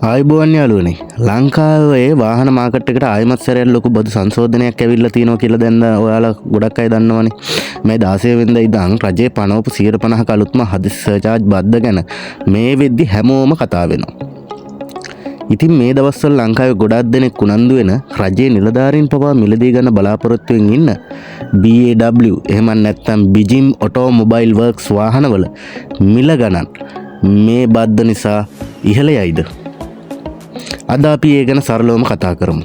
ආයුබෝවන් යාළුවනේ. ලංකාවේ වාහන මාකට් එකට ආයෙමත් සැරයක් ලොකු බදු සංශෝධනයක් ඇවිල්ලා තියෙනවා කියලා දැන් ඔයාලා ගොඩක් අය දන්නවනේ. මේ 16 වෙනිදා ඉඳන් රජයේ පනවපු 150ක අලුත්ම හදිසි සර්චාර්ජ් බද්ද ගැන මේ වෙද්දි හැමෝම කතා වෙනවා. ඉතින් මේ දවස්වල ලංකාවේ ගොඩක් දෙනෙක් උනන්දු වෙන රජයේ නිලධාරීන් පවා මිලදී ගන්න බලාපොරොත්තුවෙන් ඉන්න BAW එහෙම නැත්නම් බිජිම් ඔටෝමොබයිල් වර්ක්ස් වාහනවල මිල ගණන් මේ බද්ද නිසා ඉහළ යයිද? අද අපි ඒ ගැන සරලවම කතා කරමු.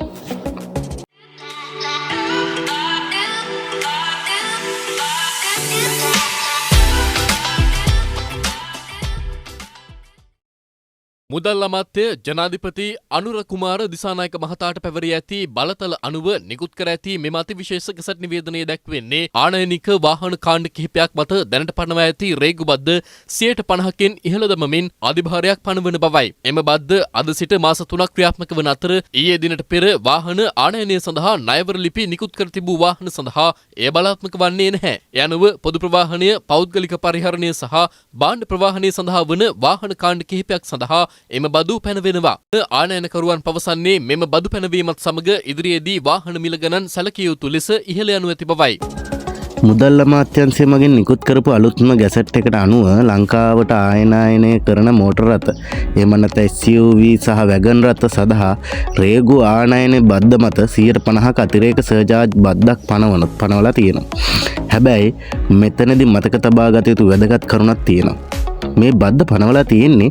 මුදල් අමාත්‍ය ජනාධිපති අනුර කුමාර දිසානායක මහතාට පැවරී ඇති බලතල අනුව නිකුත් කර ඇති මෙම අතිවිශේෂ ගසට් නිවේදනයේ දැක්වෙන්නේ ආනයනික වාහන කාණ්ඩ කිහිපයක් මත දැනට පනවා ඇති රේගු බද්ද 50%කින් ඉහළ දමමින් අධිභාරයක් පනවන බවයි. එම බද්ද අද සිට මාස 3ක් ක්‍රියාත්මක වන අතර ඊයේ දිනට පෙර වාහන ආනයනය සඳහා ණයවර ලිපි නිකුත් කර තිබූ වාහන සඳහා එය බලාත්මක වන්නේ නැහැ. ඒ අනුව පොදු ප්‍රවාහනය, පෞද්ගලික පරිහරණය සහ භාණ්ඩ ප්‍රවාහනය සඳහා වන වාහන කාණ්ඩ කිහිපයක් සඳහා එම බදු පැනවෙනවා. ආනයනකරුවන් පවසන්නේ මෙම බදු පැනවීමත් සමග ඉදිරියේදී වාහන මිල ගණන් සැලකිය යුතු ලෙස ඉහළ යනු ඇති බවයි. මුදල් අමාත්‍යාංශය මගින් නිකුත් කරපු අලුත්ම ගැසට් එකට අනුව ලංකාවට ආයනය කරන මෝටර රථ එහෙම නැත්නම් SUV සහ වැගන් රථ සඳහා රේගු ආනයන බද්ද මත 150ක අතිරේක සර්චාර්ජ් බද්දක් පනවලා තියෙනවා. හැබැයි මෙතනදී මතක තබා ගත යුතු වැදගත් කරුණක් තියෙනවා. මේ බද්ද පනවලා තියෙන්නේ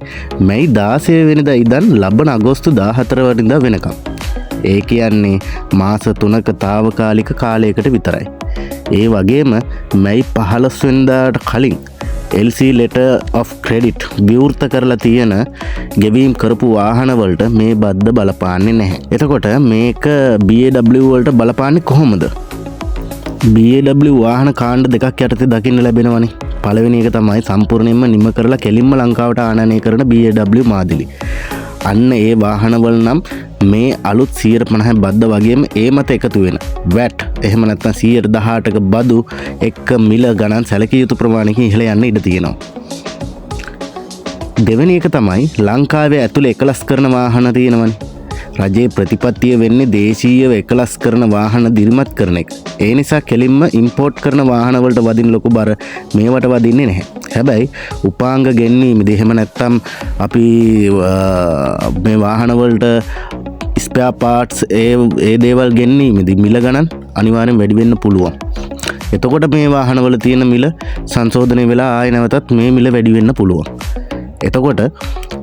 මැයි 16 වෙනිදා ඉඳන් ලබන අගෝස්තු 14 වෙනිදා වෙනකම්. ඒ කියන්නේ මාස 3ක తాවකාලික කාලයකට විතරයි. ඒ වගේම මැයි 15 වෙනිදාට කලින් LC letter of credit විවෘත කරලා තියෙන ගෙවීම් කරපු වාහන වලට මේ බද්ද බලපාන්නේ නැහැ. එතකොට මේක BAW වලට බලපාන්නේ කොහොමද? BAW වාහන කාණ්ඩ දෙකක් යටතේ දකින්න ලැබෙනවනේ. පළවෙනි එක තමයි සම්පූර්ණයෙන්ම නිම කරලා කෙලින්ම ලංකාවට ආනයනය කරන BAW මාදිලි. අන්න ඒ වාහනවල නම් මේ අලුත් 150 බද්ද වගේම ඒ මත එකතු වෙන VAT එහෙම නැත්නම් 118ක බදු එක්ක මිල ගණන් සැලකිය යුතු ප්‍රමාණයකින් ඉහළ යන්න ඉඩ තියෙනවා. දෙවෙනි එක තමයි ලංකාවේ ඇතුළේ එකලස් කරන වාහන තියෙනවනේ. රජයේ ප්‍රතිපත්තිය වෙන්නේ දේශීයව එකලස් කරන වාහන දිරිමත් කරන එක. ඒ නිසා කෙලින්ම ඉම්පෝර්ට් කරන වාහන වලට වදින ලොකු බර මේවට වදින්නේ නැහැ. හැබැයි උපාංග ගෙන්වීමේදී එහෙම නැත්නම් අපි මේ වාහන වලට ස්පෙයා පාර්ට්ස් ඒ දේවල් ගෙන්වීමේදී මිල ගණන් අනිවාර්යෙන් වැඩි වෙන්න පුළුවන්. එතකොට මේ වාහන වල තියෙන මිල සංශෝධනය වෙලා ආයෙ නැවතත් මේ මිල වැඩි වෙන්න පුළුවන්. එතකොට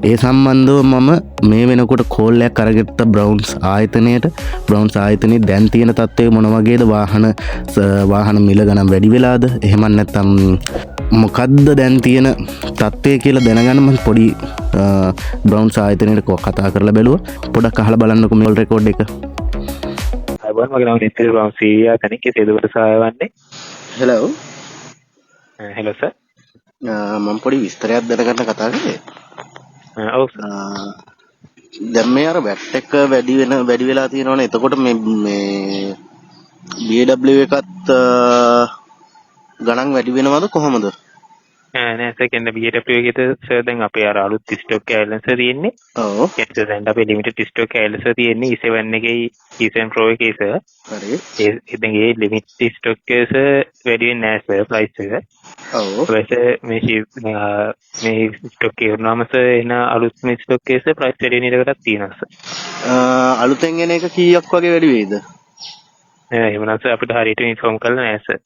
ඒ සම්බන්ධව මම මේ වෙනකොට කෝල් එකක් අරගත්ත බ්‍රවුන්ස් ආයතනයට. බ්‍රවුන්ස් ආයතනයේ දැන් තියෙන තත්ත්වය මොන වගේද? වාහන මිල ගණන් වැඩි වෙලාද? එහෙම නැත්නම් මොකද්ද දැන් තියෙන තත්ත්වය කියලා දැනගන්න මම පොඩි බ්‍රවුන්ස් ආයතනයට කතා කරලා බැලුවා. පොඩක් අහලා බලන්නකෝ මේ රෙකෝඩ් එක. අයබෝන් මගේ නම නිතින් බ්‍රවුන්ස් සීයා කෙනෙක් ඒදවට සහායවන්නේ. හෙලෝ. Hello sir. මම පොඩි විස්තරයක් දැනගන්න කතා කරේ. ඔව් සර්. දැන් මේ අර VAT එක වැඩි වෙලා තියෙනවනේ. එතකොට මේ BAW එකත් ගණන් වැඩි වෙනවද කොහොමද? නෑ සර් කියන්නේ BAW එකේද සර් දැන් අපේ අර අලුත් ස්ටොක් කැලෙන්ස තියෙන්නේ. ඔව්. ඒත් දැන් අපේ ලිමිටඩ් ස්ටොක් කැලෙන්ස තියෙන්නේ E7 එකේ E7 Pro එකේ සර්. හරි. ඉතින් ඒ ලිමිටඩ් ස්ටොක් එකේ සර් වැඩි වෙන්නේ නෑ සර් ප්‍රයිස් එක. ඔව්. මේ ස්ටොක් එකේ වුණාම සර් එන අලුත් මේ ස්ටොක් එකේ සර් ප්‍රයිස් වැඩි වෙන එකටත් තියෙනවා සර්. අලුතෙන් එන එක කීයක් වගේ වැඩි වෙයිද? එහෙමනම් සර් අපිට හරියට ඉන්ෆෝම් කරලා නෑ සර්.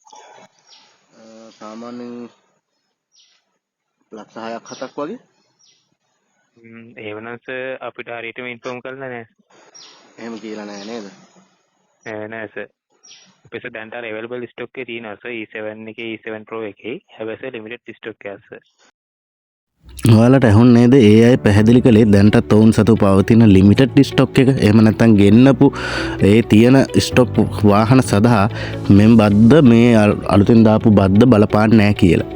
සාමාන්‍යයෙන් ලක්ෂ 6ක් 7ක් වගේ. එහෙමනම් සර් අපිට හරියටම ඉන්ෆෝම් කරලා නෑ. එහෙම කියලා නෑ නේද? නෑ සර්. අපේ සර් දැන්ට අවైలබල් ස්ටොක් එකේ තියෙනවා සර් E7 එකේ E7 Pro එකේ. හැබැයි සර් ලිමිටඩ් ස්ටොක් එකක් සර්. ඔයාලට ඇහුන්නේ නේද? ඒ අය පැහැදිලි කළේ දැන්ටත් ඔවුන් සතු පවතින ලිමිටඩ් ස්ටොක් එක. එහෙම නැත්නම් ගෙන්නපු ඒ තියෙන ස්ටොක් වාහන සඳහා මෙම් බද්ද මේ අලුතෙන් දාපු බද්ද බලපාන්නේ නැහැ කියලා.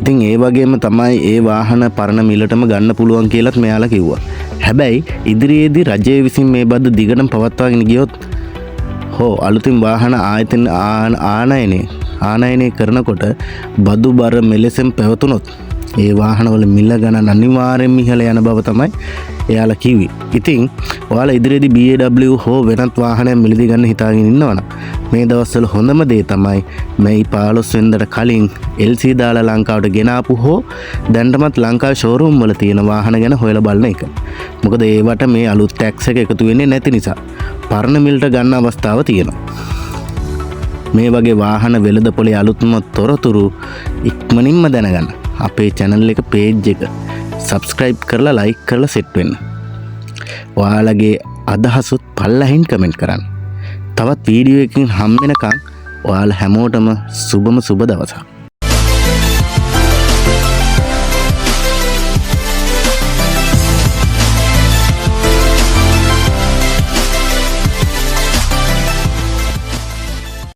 ඉතින් ඒ වගේම තමයි ඒ වාහන පරණ මිලටම ගන්න පුළුවන් කියලාත් මෙයාලා කිව්වා. හැබැයි ඉදිරියේදී රජය විසින් මේ බද්ද දිගටම පවත්වාගෙන ගියොත් අලුතින් වාහන ආයතන ආනයනය කරනකොට බදු බර මෙලෙසම පැවතුනොත් ඒ වාහනවල මිල ගණන් අනිවාර්යෙන්ම ඉහළ යන බව තමයි එයාලා කිව්වේ. ඉතින් ඔයාලා ඉදිරියේදී BMW හෝ වෙනත් වාහනයක් මිලදී ගන්න හිතාගෙන ඉන්නවනම් මේ දවස්වල හොඳම දේ තමයි මේ 15 වෙනිදාට කලින් LC දාලා ලංකාවට ගෙනාපු හෝ දැන්ටමත් ලංකාවේ ෂෝරූම් වල තියෙන වාහන ගැන හොයලා බලන එක. මොකද ඒවට මේ අලුත් ටැක්ස් එක එකතු වෙන්නේ නැති නිසා පරණ මිලට ගන්න අවස්ථාව තියෙනවා. මේ වගේ වාහන වෙළඳපොලේ අලුත්ම තොරතුරු ඉක්මනින්ම දැනගන්න අපේ channel එක page එක subscribe කරලා like කරලා set වෙන්න. ඔයාලගේ අදහසුත් පල්ලෙහින් comment කරන්න. තවත් වීඩියෝ එකකින් හම්බ වෙනකන් ඔයාලා හැමෝටම සුබම සුබ දවසක්.